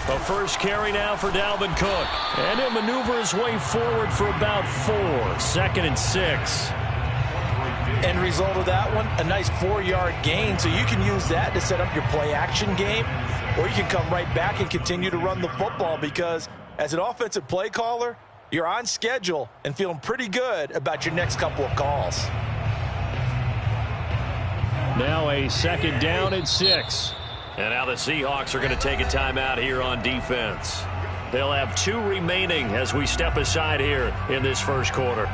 A first carry now for Dalvin Cook. And he'll maneuver his way forward for about 4. 2nd and 6. End result of that one, a nice 4-yard gain. So you can use that to set up your play-action game, or you can come right back and continue to run the football because as an offensive play caller, you're on schedule and feeling pretty good about your next couple of calls. Now a 2nd down and 6. And now the Seahawks are going to take a timeout here on defense. They'll have 2 remaining as we step aside here in this first quarter.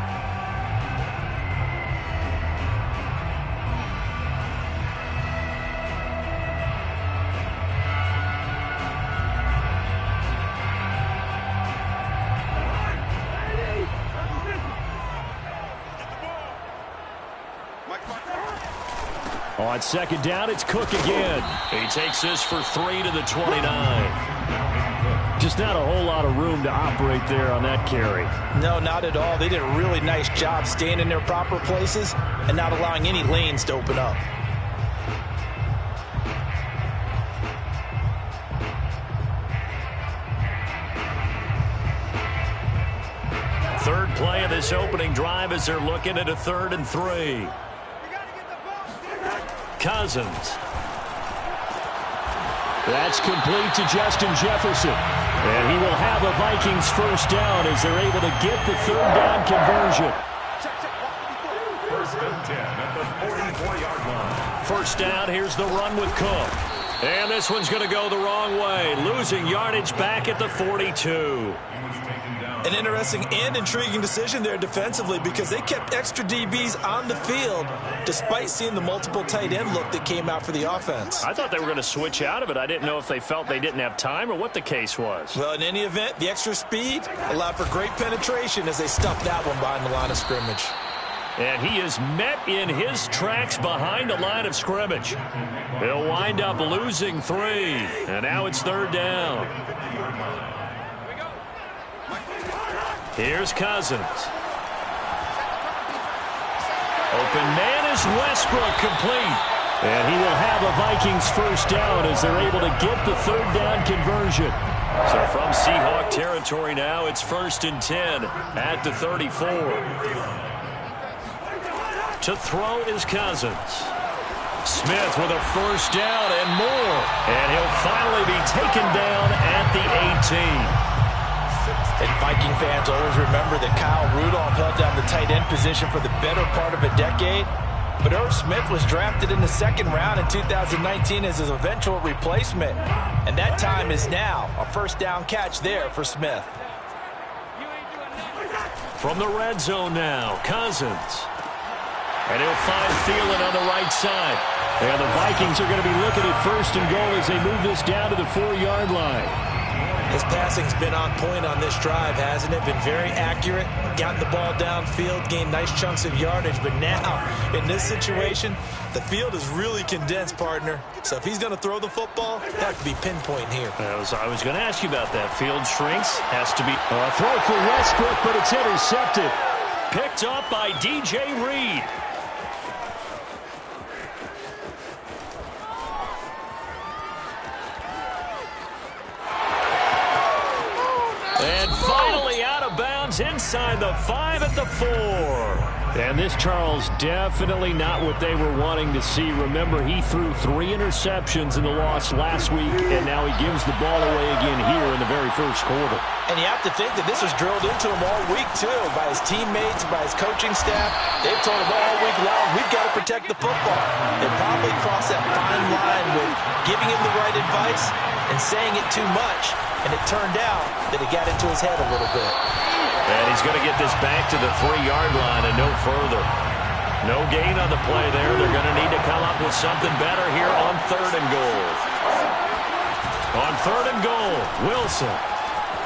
On 2nd down, it's Cook again. He takes this for 3 to the 29. Just not a whole lot of room to operate there on that carry. No, not at all. They did a really nice job staying in their proper places and not allowing any lanes to open up. Third play of this opening drive as they're looking at a 3rd and 3. Cousins. That's complete to Justin Jefferson. And he will have a Vikings first down as they're able to get the 3rd down conversion. 1st and 10 at the 44-yard line. First down, here's the run with Cook. And this one's going to go the wrong way. Losing yardage back at the 42. An interesting and intriguing decision there defensively because they kept extra DBs on the field despite seeing the multiple tight end look that came out for the offense. I thought they were going to switch out of it. I didn't know if they felt they didn't have time or what the case was. Well, in any event, the extra speed allowed for great penetration as they stuffed that one behind the line of scrimmage. And he is met in his tracks behind the line of scrimmage. He'll wind up losing 3. And now it's 3rd down. Here's Cousins. Open man is Westbrook, complete. And he will have a Vikings first down as they're able to get the 3rd down conversion. So from Seahawk territory now, it's 1st and 10 at the 34. To throw is Cousins. Smith with a first down and more. And he'll finally be taken down at the 18. And Viking fans always remember that Kyle Rudolph held down the tight end position for the better part of a decade. But Irv Smith was drafted in the 2nd round in 2019 as his eventual replacement. And that time is now. A first down catch there for Smith. From the red zone now, Cousins. And he'll find Thielen on the right side. And the Vikings are going to be looking at 1st and goal as they move this down to the 4-yard line. His passing's been on point on this drive, hasn't it? Been very accurate, gotten the ball downfield, gained nice chunks of yardage. But now, in this situation, the field is really condensed, partner. So if he's going to throw the football, that could be pinpoint here. I was going to ask you about that. Field shrinks, has to be. A throw for Westbrook, but it's intercepted. Picked up by DJ Reed. And finally out of bounds inside the 5 at the 4. And this, Charles, definitely not what they were wanting to see. Remember, he threw 3 interceptions in the loss last week, and now he gives the ball away again here in the very first quarter. And you have to think that this was drilled into him all week, too, by his teammates, by his coaching staff. They've told him all week long, we've got to protect the football. They probably crossed that fine line with giving him the right advice and saying it too much. And it turned out that it got into his head a little bit. And he's going to get this back to the 3-yard line and no further. No gain on the play there. They're going to need to come up with something better here on 3rd and goal. On 3rd and goal, Wilson.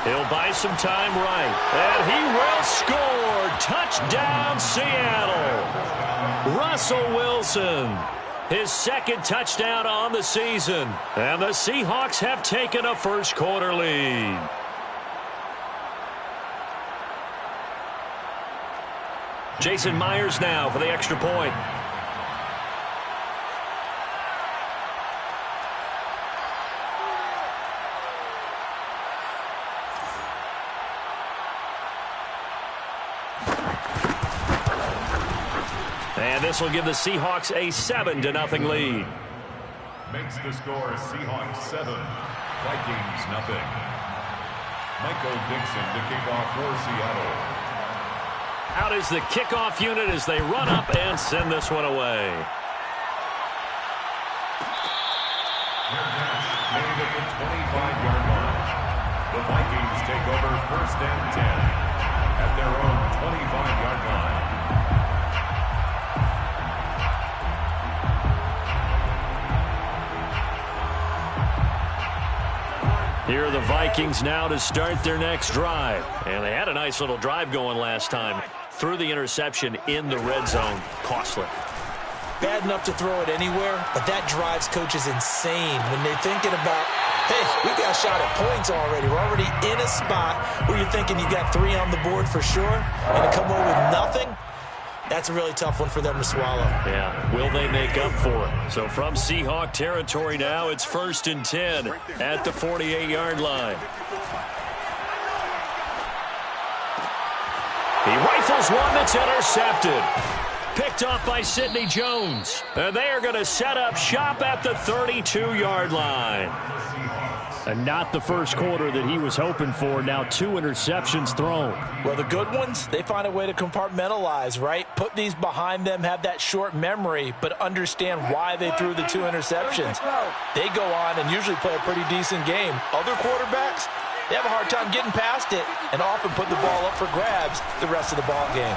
He'll buy some time right. And he will score. Touchdown, Seattle. Russell Wilson. His 2nd touchdown on the season. And the Seahawks have taken a first quarter lead. Jason Myers now for the extra point. And this will give the Seahawks a 7-0 lead. Makes the score Seahawks 7, Vikings 0. Michael Dixon to kick off for Seattle. Out is the kickoff unit as they run up and send this one away. Made at the 25-yard line. The Vikings take over 1st and 10 at their own 25-yard line. Here are the Vikings now to start their next drive. And they had a nice little drive going last time. Threw the interception in the red zone. Costly. Bad enough to throw it anywhere, but that drives coaches insane when they're thinking about, hey, we got a shot at points already. We're already in a spot where you're thinking you got 3 on the board for sure, and to come away with nothing, that's a really tough one for them to swallow. Yeah, will they make up for it? So from Seahawk territory now, it's 1st and 10 at the 48-yard line. He rifles one that's intercepted. Picked off by Sidney Jones. And they are going to set up shop at the 32-yard line. And not the first quarter that he was hoping for. Now 2 interceptions thrown. Well, the good ones, they find a way to compartmentalize, right? Put these behind them, have that short memory, but understand why they threw the 2 interceptions. They go on and usually play a pretty decent game. Other quarterbacks, they have a hard time getting past it and often put the ball up for grabs the rest of the ball game.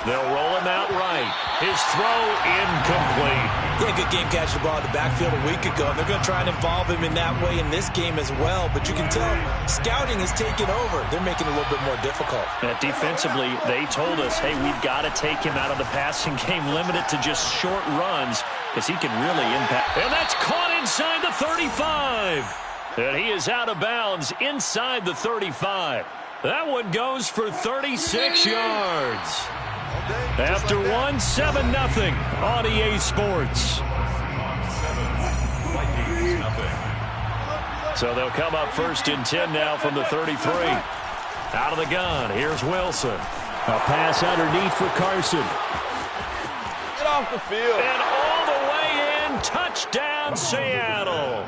They'll roll him out right. His throw incomplete. Yeah, good game catching the ball in the backfield a week ago. And they're going to try and involve him in that way in this game as well. But you can tell scouting is taking over. They're making it a little bit more difficult. Defensively, they told us, hey, we've got to take him out of the passing game, limit it to just short runs because he can really impact. And that's caught inside the 35. And he is out of bounds inside the 35. That one goes for 36 yards. After one, 7-0 on EA Sports. So they'll come up 1st and 10 now from the 33. Out of the gun, here's Wilson. A pass underneath for Carson. Get off the field. And all the way in, touchdown Seattle.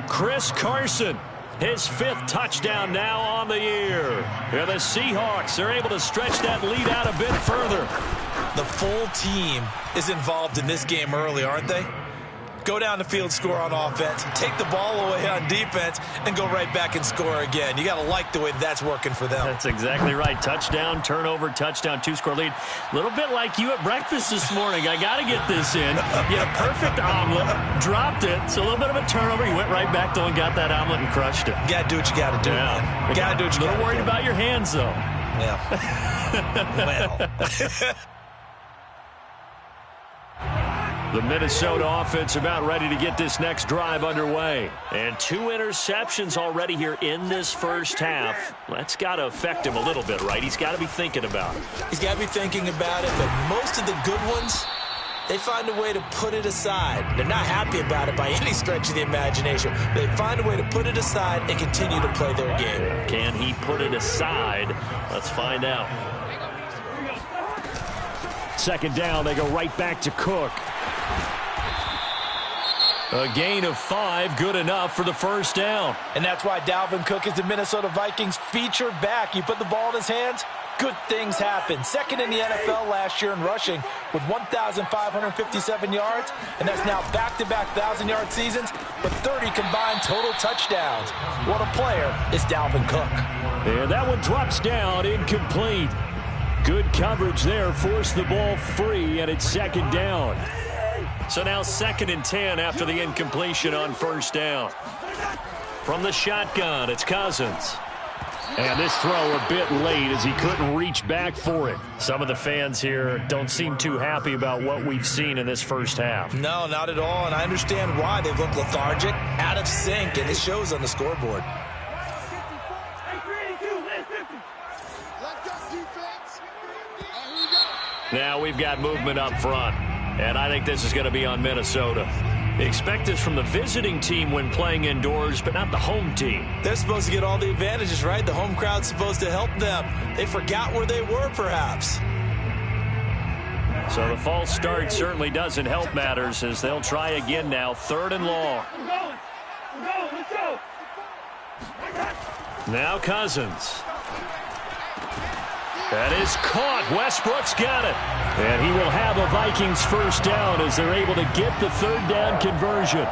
Chris Carson. His 5th touchdown now on the year. And the Seahawks are able to stretch that lead out a bit further. The full team is involved in this game early, aren't they? Go down the field, score on offense, take the ball away on defense, and go right back and score again. You got to like the way that's working for them. That's exactly right. Touchdown, turnover, touchdown, 2-score lead. A little bit like you at breakfast this morning. I got to get this in. You had a perfect omelet, dropped it. So a little bit of a turnover. You went right back though and got that omelet and crushed it. You got to do what you got to do. Yeah. You got to do what you got to do. A little worried about your hands though. Yeah. Well. The Minnesota offense about ready to get this next drive underway. And 2 interceptions already here in this first half. That's got to affect him a little bit, right? He's got to be thinking about it. He's got to be thinking about it, but most of the good ones, they find a way to put it aside. They're not happy about it by any stretch of the imagination. They find a way to put it aside and continue to play their game. Can he put it aside? Let's find out. 2nd down, they go right back to Cook. A gain of 5, good enough for the 1st down. And that's why Dalvin Cook is the Minnesota Vikings featured back. You put the ball in his hands, good things happen. 2nd in the NFL last year in rushing with 1,557 yards, and that's now back-to-back 1,000-yard seasons, but 30 combined total touchdowns. What a player is Dalvin Cook. And that one drops down, incomplete. Good coverage there, forced the ball free, and it's 2nd down. So now 2nd and 10 after the incompletion on 1st down. From the shotgun, it's Cousins. And this throw a bit late as he couldn't reach back for it. Some of the fans here don't seem too happy about what we've seen in this first half. No, not at all, and I understand why. They look lethargic, out of sync, and it shows on the scoreboard. Now we've got movement up front, and I think this is going to be on Minnesota. They expect this from the visiting team when playing indoors, but not the home team. They're supposed to get all the advantages, right? The home crowd's supposed to help them. They forgot where they were, perhaps. So the false start certainly doesn't help matters as they'll try again now. 3rd and long. Now Cousins. That is caught. Westbrook's got it. And he will have a Vikings first down as they're able to get the 3rd down conversion.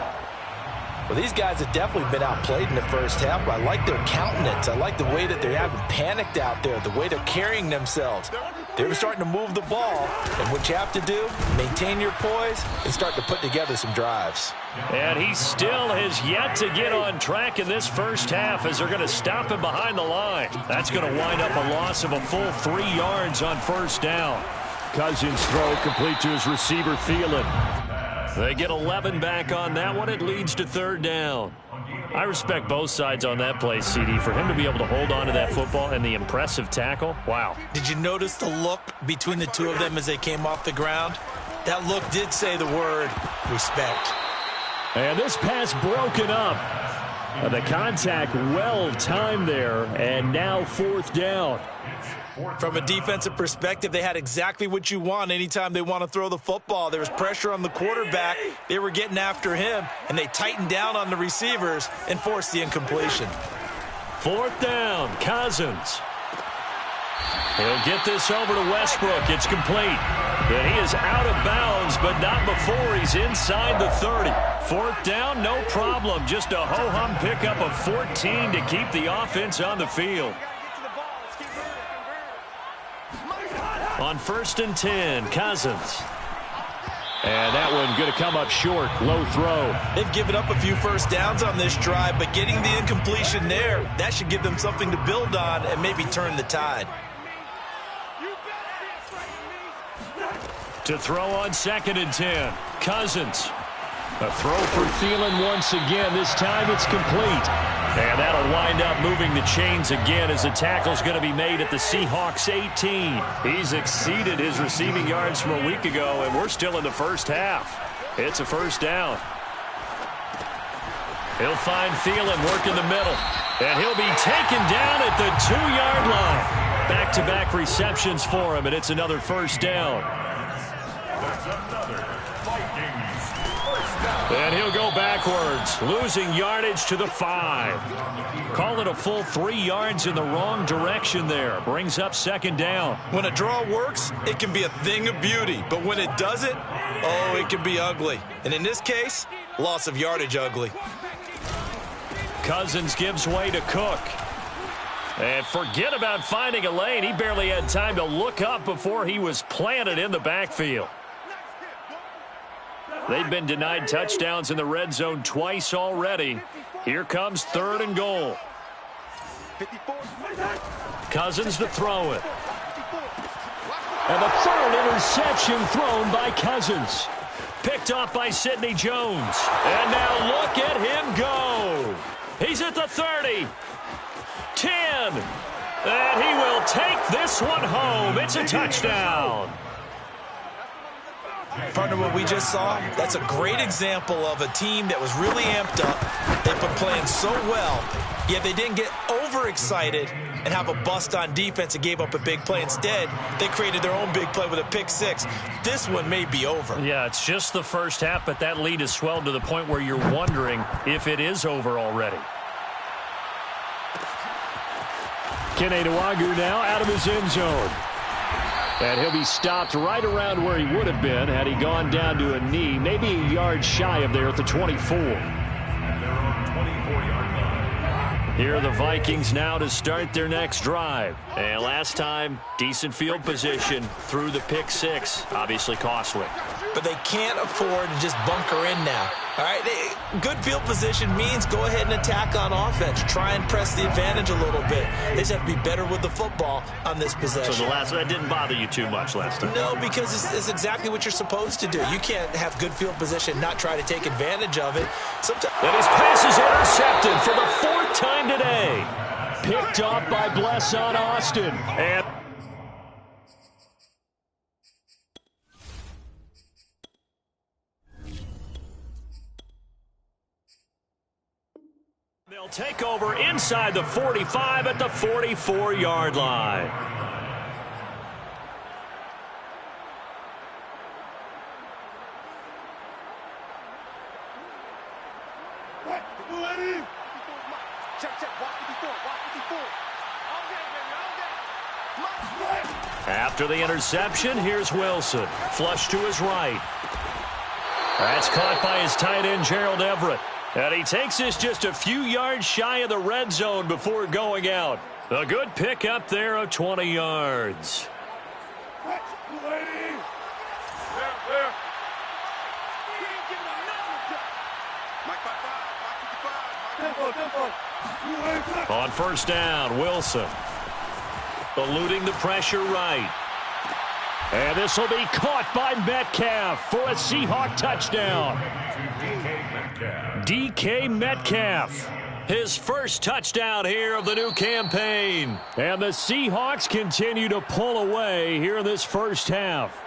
Well, these guys have definitely been outplayed in the first half, but I like their countenance. I like the way that they haven't panicked out there, the way they're carrying themselves. They're starting to move the ball, and what you have to do, maintain your poise and start to put together some drives. And he still has yet to get on track in this first half as they're going to stop him behind the line. That's going to wind up a loss of a full 3 yards on first down. Cousins throw complete to his receiver, Thielen. They get 11 back on that one. It leads to 3rd down. I respect both sides on that play, CD. For him to be able to hold on to that football and the impressive tackle, wow. Did you notice the look between the two of them as they came off the ground? That look did say the word respect. And this pass broken up. The contact well timed there, and now 4th down. From a defensive perspective, they had exactly what you want anytime they want to throw the football. There was pressure on the quarterback. They were getting after him, and they tightened down on the receivers and forced the incompletion. 4th down, Cousins. He'll get this over to Westbrook. It's complete. But he is out of bounds, but not before he's inside the 30. 4th down, no problem. Just a ho-hum pickup of 14 to keep the offense on the field. On 1st and 10, Cousins. And that one going to come up short. Low throw. They've given up a few first downs on this drive, but getting the incompletion there, that should give them something to build on and maybe turn the tide. To throw on 2nd and 10, Cousins. A throw for Thielen once again. This time it's complete. And that'll wind up moving the chains again as the tackle's going to be made at the Seahawks 18. He's exceeded his receiving yards from a week ago, and we're still in the first half. It's a first down. He'll find Thielen working the middle. And he'll be taken down at the 2-yard line. Back-to-back receptions for him, and it's another first down. And he'll go backwards, losing yardage to the 5. Call it a full 3 yards in the wrong direction there. Brings up 2nd down. When a draw works, it can be a thing of beauty. But when it doesn't, oh, it can be ugly. And in this case, loss of yardage ugly. Cousins gives way to Cook. And forget about finding a lane. He barely had time to look up before he was planted in the backfield. They've been denied touchdowns in the red zone twice already. Here comes 3rd and goal. Cousins to throw it. And the 3rd interception thrown by Cousins. Picked off by Sidney Jones. And now look at him go. He's at the 30. 10. And he will take this one home. It's a touchdown. Partner, what we just saw, that's a great example of a team that was really amped up. They've been playing so well, yet they didn't get overexcited and have a bust on defense and gave up a big play. Instead, they created their own big play with a pick 6. This one may be over. Yeah, it's just the first half, but that lead has swelled to the point where you're wondering if it is over already. Kene Nwangwu now out of his end zone. And he'll be stopped right around where he would have been had he gone down to a knee, maybe a yard shy of there at the 24. Here are the Vikings now to start their next drive. And last time, decent field position through the pick 6, obviously costly. But they can't afford to just bunker in now. All right, good field position means go ahead and attack on offense. Try and press the advantage a little bit. They just have to be better with the football on this possession. So that didn't bother you too much last time? No, because it's exactly what you're supposed to do. You can't have good field position, not try to take advantage of it. And his pass is intercepted for the 4th time today. Picked off by Blesson Austin. And they'll take over inside the 45 at the 44-yard line. After the interception, here's Wilson. Flush to his right. That's caught by his tight end, Gerald Everett. And he takes this just a few yards shy of the red zone before going out. A good pick up there of 20 yards. On first down, Wilson. Eluding the pressure right. And this will be caught by Metcalf for a Seahawk touchdown. DK Metcalf. His first touchdown here of the new campaign. And the Seahawks continue to pull away here in this first half.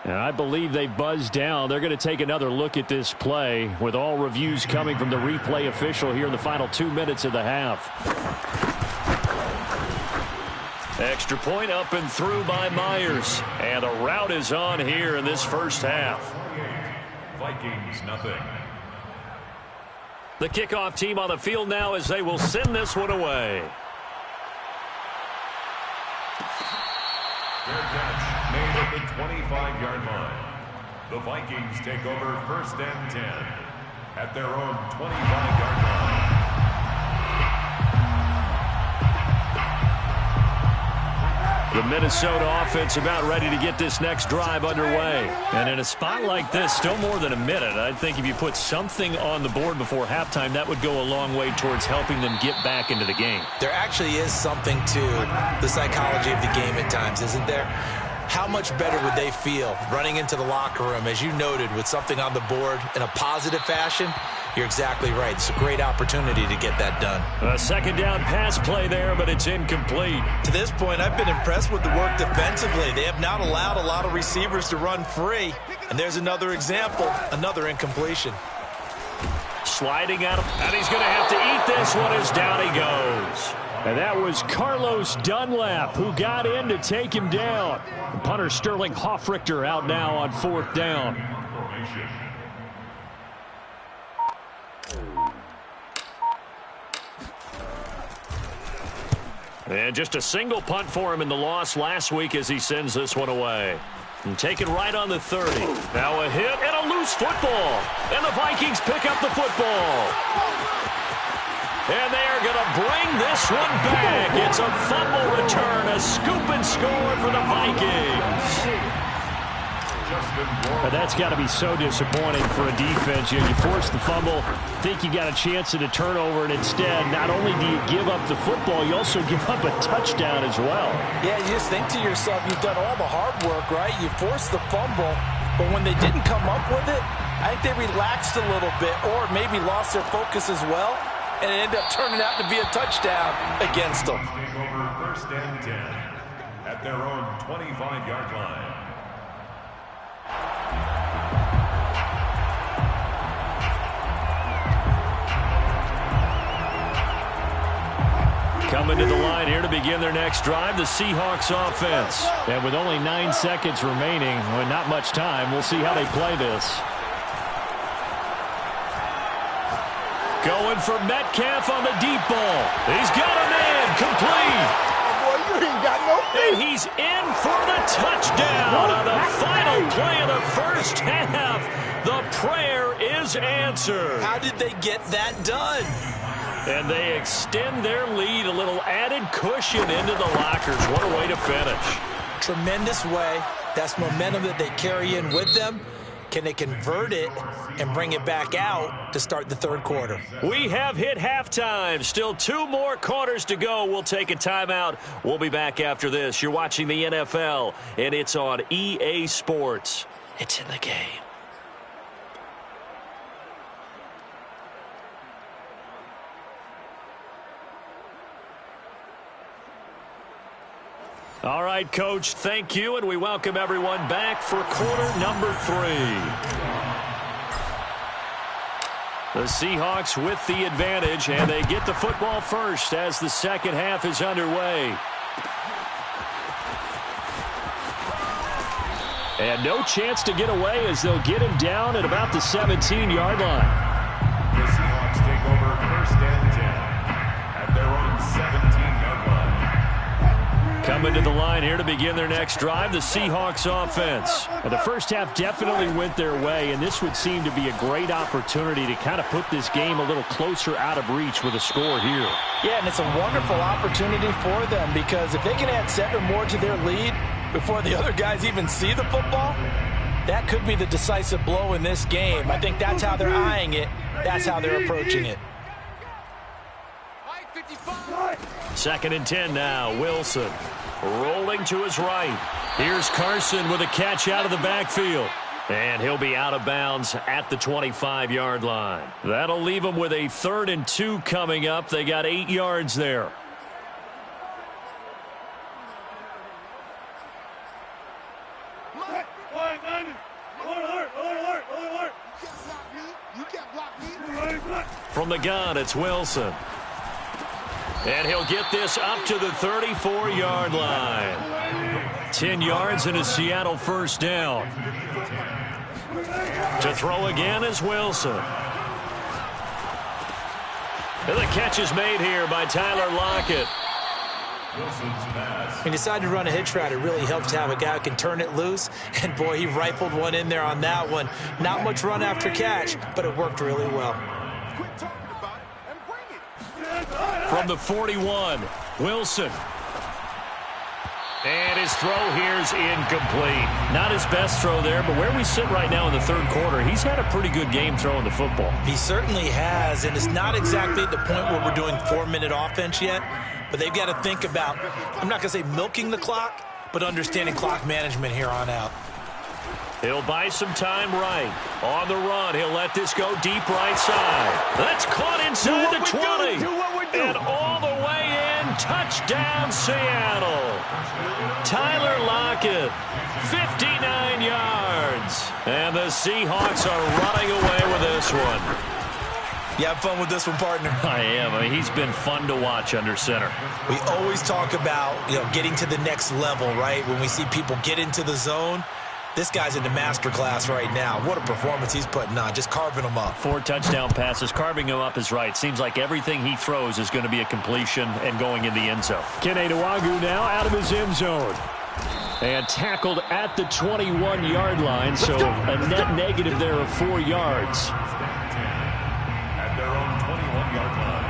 And I believe they buzzed down. They're going to take another look at this play with all reviews coming from the replay official here in the final 2 minutes of the half. Extra point up and through by Myers. And the route is on here in this first half. Vikings nothing. The kickoff team on the field now as they will send this one away. Fair catch made at the 25-yard line. The Vikings take over first and 10 at their own 25-yard line. The Minnesota offense about ready to get this next drive underway. And in a spot like this, still more than a minute, I think if you put something on the board before halftime, that would go a long way towards helping them get back into the game. There actually is something to the psychology of the game at times, isn't there? How much better would they feel running into the locker room, as you noted, with something on the board in a positive fashion? You're exactly right. It's a great opportunity to get that done. A second down pass play there, but it's incomplete. To this point, I've been impressed with the work defensively. They have not allowed a lot of receivers to run free. And there's another example, another incompletion. Sliding out, and he's going to have to eat this one as down he goes. And that was Carlos Dunlap who got in to take him down. Punter Sterling Hoffrichter out now on fourth down. And just a single punt for him in the loss last week as he sends this one away. And taken right on the 30. Now a hit and a loose football. And the Vikings pick up the football. And they are going to bring this one back. It's a fumble return, a scoop and score for the Vikings. But that's got to be so disappointing for a defense. You force the fumble, think you got a chance at a turnover, and instead, not only do you give up the football, you also give up a touchdown as well. Yeah, you just think to yourself, you've done all the hard work, right? You forced the fumble, but when they didn't come up with it, I think they relaxed a little bit or maybe lost their focus as well, and it ended up turning out to be a touchdown against them. Take over first and 10 at their own 25-yard line. Coming to the line here to begin their next drive, the Seahawks offense. And with only 9 seconds remaining, well, not much time, we'll see how they play this. Going for Metcalf on the deep ball. He's got him in, complete. Boy, you ain't got no And he's in for the touchdown on the final play of the first half. The prayer is answered. How did they get that done? And they extend their lead, a little added cushion into the lockers. What a way to finish. Tremendous way. That's momentum that they carry in with them. Can they convert it and bring it back out to start the third quarter? We have hit halftime. Still 2 more quarters to go. We'll take a timeout. We'll be back after this. You're watching the NFL, and it's on EA Sports. It's in the game. All right, Coach, thank you, and we welcome everyone back for quarter number 3. The Seahawks with the advantage, and they get the football first as the second half is underway. And no chance to get away as they'll get him down at about the 17-yard line. The Seahawks coming to the line here to begin their next drive, the Seahawks offense. And the first half definitely went their way, and this would seem to be a great opportunity to kind of put this game a little closer out of reach with a score here. Yeah, and it's a wonderful opportunity for them because if they can add 7 more to their lead before the other guys even see the football, that could be the decisive blow in this game. I think that's how they're eyeing it. That's how they're approaching it. 2nd and 10 now. Wilson rolling to his right. Here's Carson with a catch out of the backfield. And he'll be out of bounds at the 25-yard line. That'll leave them with a 3rd and 2 coming up. They got 8 yards there. From the gun, it's Wilson. And he'll get this up to the 34-yard line. 10 yards and a Seattle first down. To throw again is Wilson. And the catch is made here by Tyler Lockett. He decided to run a hitch route. It really helps to have a guy who can turn it loose. And, boy, he rifled one in there on that one. Not much run after catch, but it worked really well. From the 41, Wilson. And his throw here is incomplete. Not his best throw there, but where we sit right now in the 3rd quarter, he's had a pretty good game throwing the football. He certainly has, and it's not exactly at the point where we're doing 4-minute offense yet, but they've got to think about, I'm not going to say milking the clock, but understanding clock management here on out. He'll buy some time right. On the run, he'll let this go deep right side. That's caught inside the 20. And all the way in, touchdown Seattle. Tyler Lockett, 59 yards. And the Seahawks are running away with this one. You have fun with this one, partner? I am. I mean, he's been fun to watch under center. We always talk about, getting to the next level, right? When we see people get into the zone, this guy's in the master class right now. What a performance he's putting on, just carving them up. 4 touchdown passes. Carving him up is right. Seems like everything he throws is going to be a completion and going in the end zone. Kene Nwangwu now out of his end zone. And tackled at the 21-yard line, so a net negative there of 4 yards. At their own 21-yard line.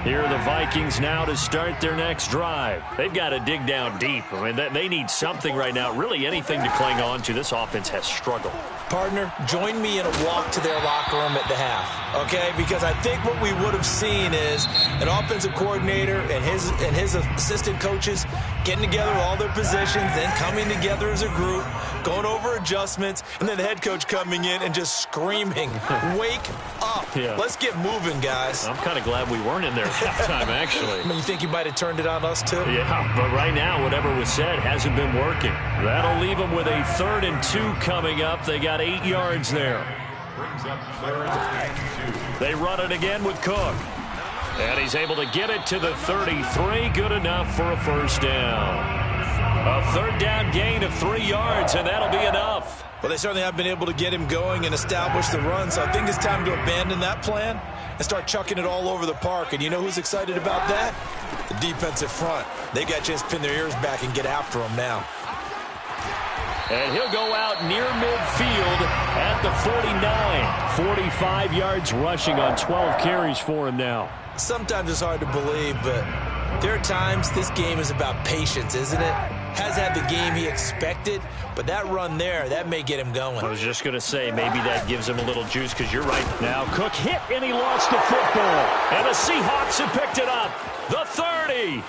Here are the Vikings now to start their next drive. They've got to dig down deep. I mean, they need something right now, really anything to cling on to. This offense has struggled. Partner, join me in a walk to their locker room at the half, okay? Because I think what we would have seen is an offensive coordinator and his assistant coaches getting together all their positions, then coming together as a group, going over adjustments, and then the head coach coming in and just screaming, wake up. Yeah. Let's get moving, guys. I'm kind of glad we weren't in there at halftime, actually. I mean, you think you might have turned it on us, too? Yeah, but right now, whatever was said hasn't been working. That'll leave them with a 3rd and 2 coming up. They got 8 yards there. Brings up 3rd and 2. They run it again with Cook. And he's able to get it to the 33. Good enough for a first down. A 3rd down gain of 3 yards, and that'll be enough. Well, they certainly have been able to get him going and establish the run, so I think it's time to abandon that plan and start chucking it all over the park. And you know who's excited about that? The defensive front. They got a chance to pin their ears back and get after him now. And he'll go out near midfield at the 49. 45 yards rushing on 12 carries for him now. Sometimes it's hard to believe, but there are times this game is about patience, isn't it? Has had the game he expected, but that run there, that may get him going. I was just going to say, maybe that gives him a little juice, because you're right. Now Cook hit, and he lost the football. And the Seahawks have picked it up. The 30.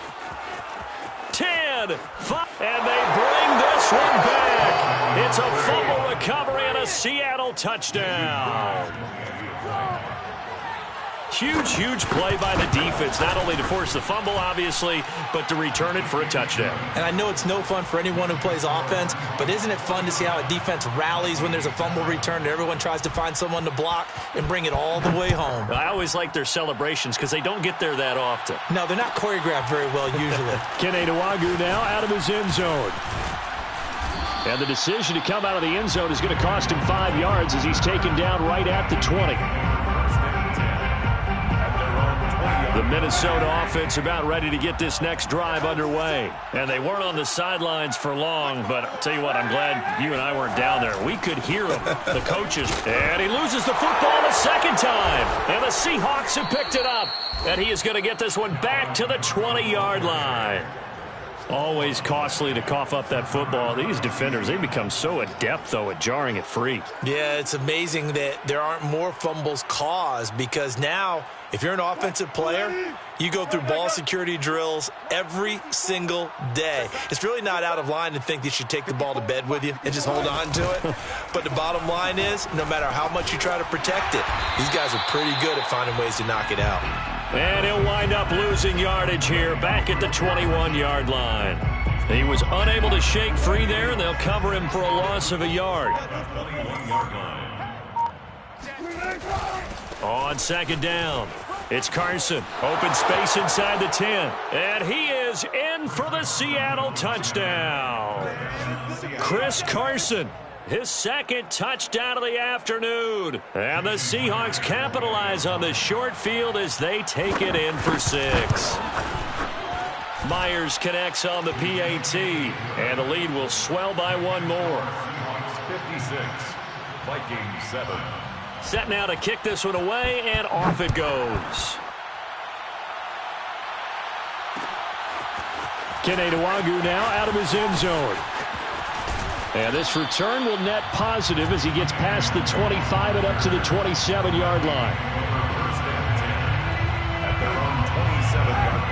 10. 5. And they bring this one back. It's a fumble recovery and a Seattle touchdown. Huge, huge play by the defense, not only to force the fumble, obviously, but to return it for a touchdown. And I know it's no fun for anyone who plays offense, but isn't it fun to see how a defense rallies when there's a fumble return and everyone tries to find someone to block and bring it all the way home? I always like their celebrations because they don't get there that often. No, they're not choreographed very well usually. Kene Nwangwu now out of his end zone. And the decision to come out of the end zone is going to cost him 5 yards as he's taken down right at the 20. The Minnesota offense about ready to get this next drive underway. And they weren't on the sidelines for long, but I'll tell you what, I'm glad you and I weren't down there. We could hear them, the coaches. And he loses the football a second time. And the Seahawks have picked it up. And he is going to get this one back to the 20-yard line. Always costly to cough up that football. These defenders, they become so adept, though, at jarring it free. Yeah, it's amazing that there aren't more fumbles caused, because now, if you're an offensive player, you go through ball security drills every single day. It's really not out of line to think that you should take the ball to bed with you and just hold on to it. But the bottom line is, no matter how much you try to protect it, these guys are pretty good at finding ways to knock it out. And he'll wind up losing yardage here, back at the 21-yard line. He was unable to shake free there, and they'll cover him for a loss of a yard. On second down, it's Carson. Open space inside the 10. And he is in for the Seattle touchdown. Chris Carson, his second touchdown of the afternoon. And the Seahawks capitalize on the short field as they take it in for 6. Myers connects on the PAT, and the lead will swell by one more. 56, Vikings 7. Set now to kick this one away, and off it goes. Kene Nwangwu now out of his end zone. And this return will net positive as he gets past the 25 and up to the 27-yard line.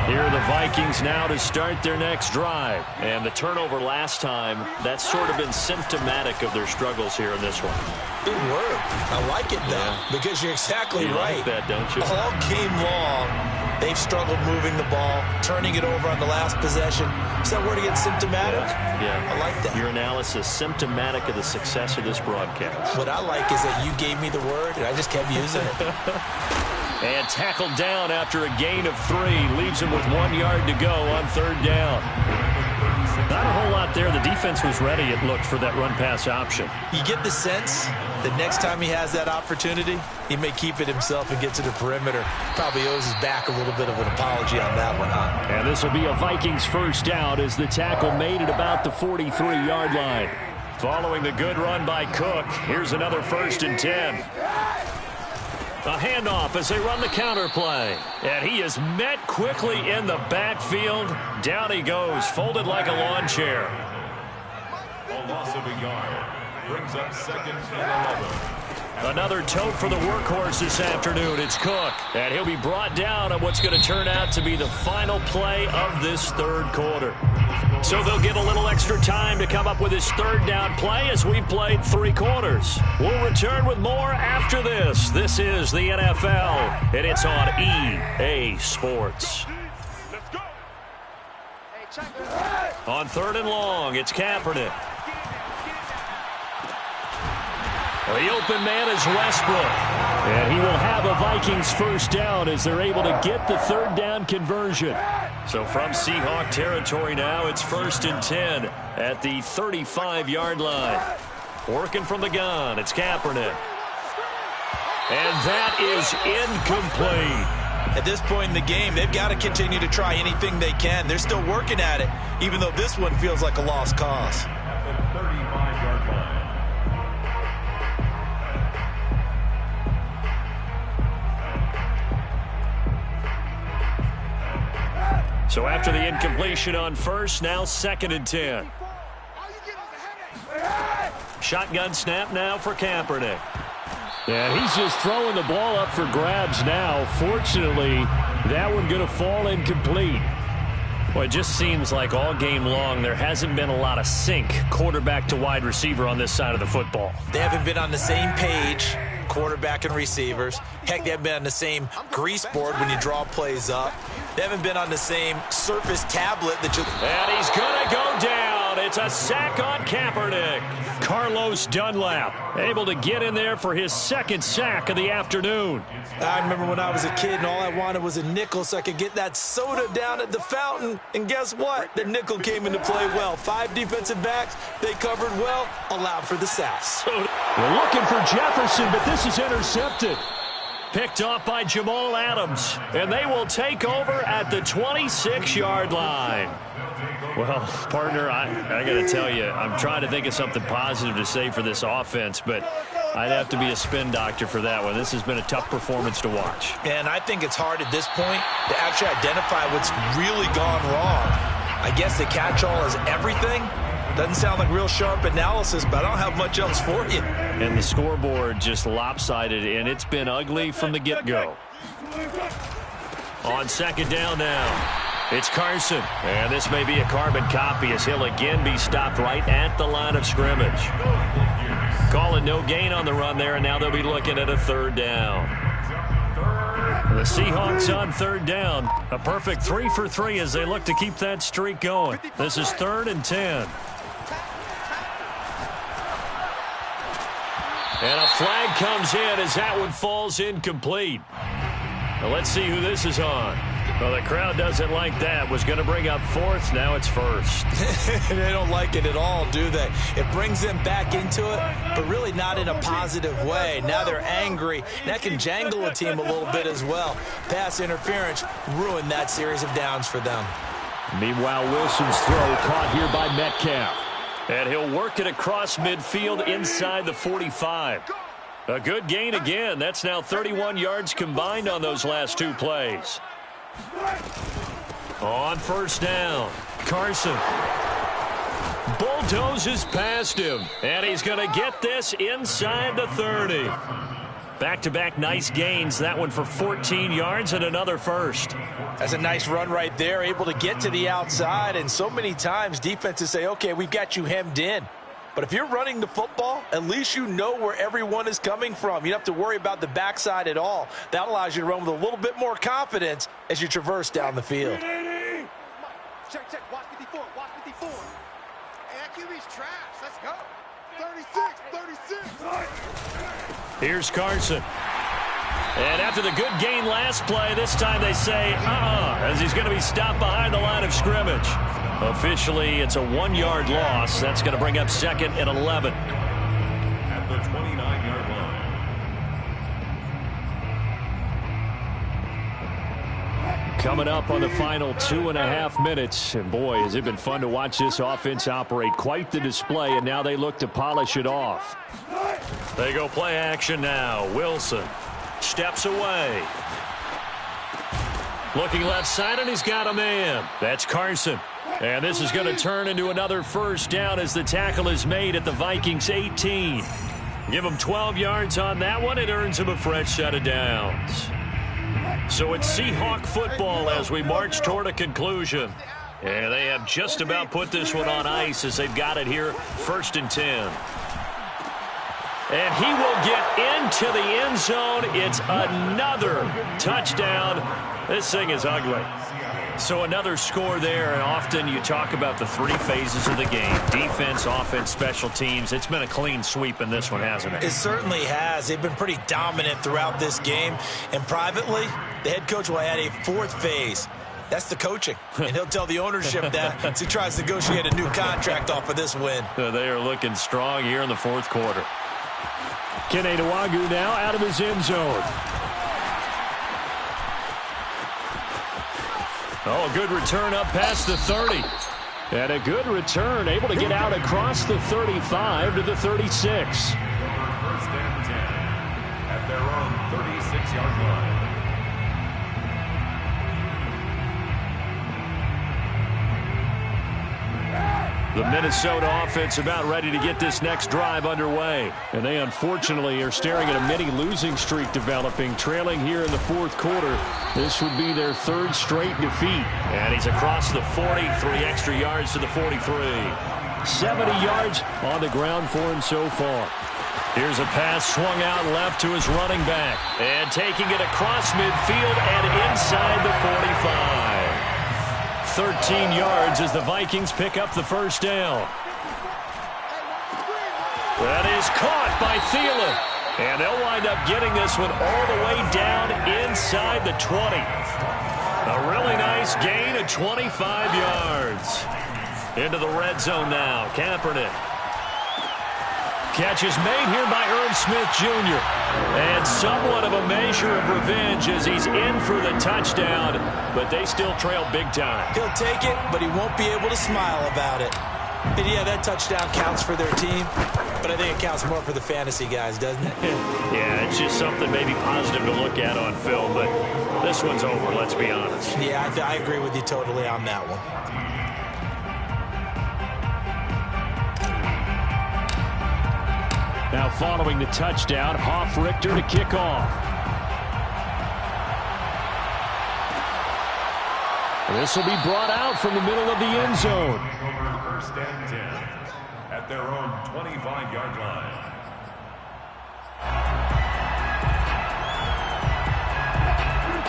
Here are the Vikings now to start their next drive. And the turnover last time, that's sort of been symptomatic of their struggles here in this one. Good work. I like it, though, because you're exactly right. You like that, don't you? All game long, they've struggled moving the ball, turning it over on the last possession. Is that word again, symptomatic? Yeah. I like that. Your analysis, symptomatic of the success of this broadcast. What I like is that you gave me the word, and I just kept using it. And tackled down after a gain of 3. Leaves him with 1 yard to go on third down. Not a whole lot there. The defense was ready, it looked, for that run-pass option. You get the sense that next time he has that opportunity, he may keep it himself and get to the perimeter. Probably owes his back a little bit of an apology on that one, huh? And this will be a Vikings first down as the tackle made at about the 43-yard line. Following the good run by Cook, here's another 1st and 10. A handoff as they run the counter play. And he is met quickly in the backfield. Down he goes, folded like a lawn chair. A loss of a yard brings up 2nd and 11. Another tote for the workhorse this afternoon. It's Cook. And he'll be brought down on what's going to turn out to be the final play of this third quarter. So they'll get a little extra time to come up with his third down play as we've played 3 quarters. We'll return with more after this. This is the NFL, and it's on EA Sports. On 3rd and long, it's Kaepernick. The open man is Westbrook. And he will have a Vikings first down as they're able to get the 3rd down conversion. So from Seahawk territory now, it's 1st and 10 at the 35-yard line. Working from the gun, it's Kaepernick. And that is incomplete. At this point in the game, they've got to continue to try anything they can. They're still working at it, even though this one feels like a lost cause. At the 35-yard line. So after the incompletion on 1st, now 2nd and 10. Shotgun snap now for Kaepernick. And he's just throwing the ball up for grabs now. Fortunately, that one going to fall incomplete. Well, it just seems like all game long there hasn't been a lot of sync quarterback to wide receiver on this side of the football. They haven't been on the same page, quarterback and receivers. Heck, they haven't been on the same grease board when you draw plays up. They haven't been on the same surface tablet that you... And he's going to go down. It's a sack on Kaepernick. Carlos Dunlap able to get in there for his 2nd sack of the afternoon. I remember when I was a kid and all I wanted was a nickel so I could get that soda down at the fountain. And guess what? The nickel came into play well. 5 defensive backs, they covered well, allowed for the sack. So we're looking for Jefferson, but this is intercepted. Picked off by Jamal Adams. And they will take over at the 26-yard line. Well, partner, I got to tell you, I'm trying to think of something positive to say for this offense, but I'd have to be a spin doctor for that one. This has been a tough performance to watch. And I think it's hard at this point to actually identify what's really gone wrong. I guess the catch-all is everything. Doesn't sound like real sharp analysis, but I don't have much else for you. And the scoreboard just lopsided, and it's been ugly from the get-go. On second down now, it's Carson. And this may be a carbon copy as he'll again be stopped right at the line of scrimmage. Calling no gain on the run there, and now they'll be looking at a third down. The Seahawks on third down. A perfect 3 for 3 as they look to keep that streak going. This is 3rd and 10. And a flag comes in as that one falls incomplete. Now let's see who this is on. Well, the crowd doesn't like that. Was going to bring up 4th. Now it's 1st. They don't like it at all, do they? It brings them back into it, but really not in a positive way. Now they're angry. That can jangle a team a little bit as well. Pass interference ruined that series of downs for them. Meanwhile, Wilson's throw caught here by Metcalf. And he'll work it across midfield inside the 45. A good gain again. That's now 31 yards combined on those last 2 plays. On first down, Carson bulldozes past him, and he's going to get this inside the 30. Back-to-back nice gains, that one for 14 yards and another first. That's a nice run right there, able to get to the outside, and so many times defenses say, okay, we've got you hemmed in. But if you're running the football, at least you know where everyone is coming from. You don't have to worry about the backside at all. That allows you to run with a little bit more confidence as you traverse down the field. Check, watch 54, watch 54. Hey, that QB's trash. Let's go. 36. Here's Carson. And after the good gain last play, this time they say, as he's going to be stopped behind the line of scrimmage. Officially, it's a 1-yard loss. That's going to bring up 2nd and 11. At the 29-yard line. Coming up on the final 2.5 minutes. And boy, has it been fun to watch this offense operate. Quite the display, and now they look to polish it off. They go play action now. Wilson steps away. Looking left side, and he's got a man. That's Carson. And this is going to turn into another first down as the tackle is made at the Vikings 18. Give him 12 yards on that one. It earns him a fresh set of downs. So it's Seahawk football as we march toward a conclusion. And they have just about put this one on ice as they've got it here, 1st and 10. And he will get into the end zone. It's another touchdown. This thing is ugly. So another score there, and often you talk about the 3 phases of the game. Defense, offense, special teams. It's been a clean sweep in this one, hasn't it? It certainly has. They've been pretty dominant throughout this game. And privately, the head coach will add a 4th phase. That's the coaching. And he'll tell the ownership that as he tries to negotiate a new contract off of this win. They are looking strong here in the 4th quarter. Kene Nwangwu now out of his end zone. Oh, a good return up past the 30. And a good return, able to get out across the 35 to the 36. 1st and 10 at their own 36-yard line. The Minnesota offense about ready to get this next drive underway. And they unfortunately are staring at a mini losing streak developing, trailing here in the 4th quarter. This would be their 3rd straight defeat. And he's across the 40, 3 extra yards to the 43. 70 yards on the ground for him so far. Here's a pass swung out left to his running back. And taking it across midfield and inside the 45. 13 yards as the Vikings pick up the first down. That is caught by Thielen. And they'll wind up getting this one all the way down inside the 20. A really nice gain of 25 yards. Into the red zone now. Kaepernick. catch is made here by Irv Smith Jr. And somewhat of a measure of revenge as he's in for the touchdown, but they still trail big time. He'll take it, but he won't be able to smile about it. And yeah, that touchdown counts for their team, but I think it counts more for the fantasy guys, doesn't it? Yeah, it's just something maybe positive to look at on film, but this one's over, let's be honest. Yeah, I agree with you totally on that one. Now following the touchdown, Hofrichter to kick off. This will be brought out from the middle of the end zone. Over 1st and 10 at their own 25-yard line.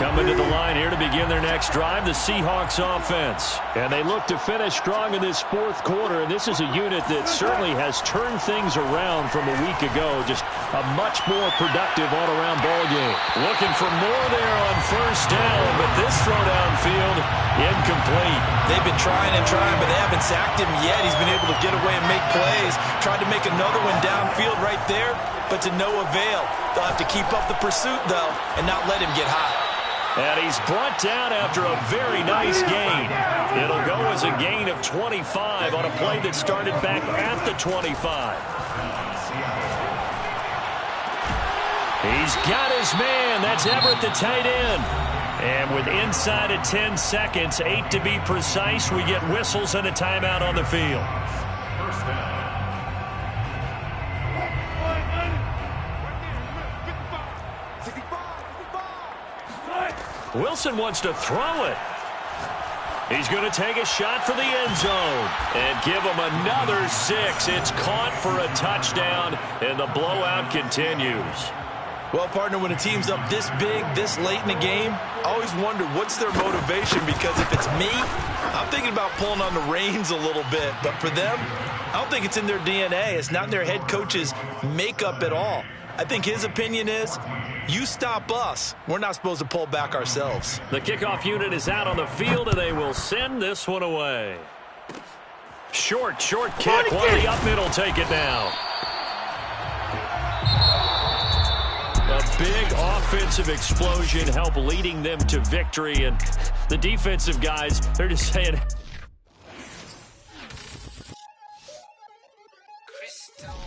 Coming to the line here to begin their next drive, the Seahawks offense. And they look to finish strong in this fourth quarter, and this is a unit that certainly has turned things around from a week ago. Just a much more productive all-around ball game. Looking for more there on 1st down, but this throw downfield, incomplete. They've been trying and trying, but they haven't sacked him yet. He's been able to get away and make plays. Tried to make another one downfield right there, but to no avail. They'll have to keep up the pursuit, though, and not let him get hot. And he's brought down after a very nice gain. It'll go as a gain of 25 on a play that started back at the 25. He's got his man. That's Everett, the tight end. And with inside of 10 seconds, 8 to be precise, we get whistles and a timeout on the field. 1st down. Wilson wants to throw it. He's going to take a shot for the end zone and give him another 6. It's caught for a touchdown, and the blowout continues. Well, partner, when a team's up this big, this late in the game, I always wonder what's their motivation, because if it's me, I'm thinking about pulling on the reins a little bit. But for them, I don't think it's in their DNA. It's not in their head coach's makeup at all. I think his opinion is, you stop us, we're not supposed to pull back ourselves. The kickoff unit is out on the field, and they will send this one away. Short kick. One of the up middle take it now. A big offensive explosion help leading them to victory, and the defensive guys, they're just saying,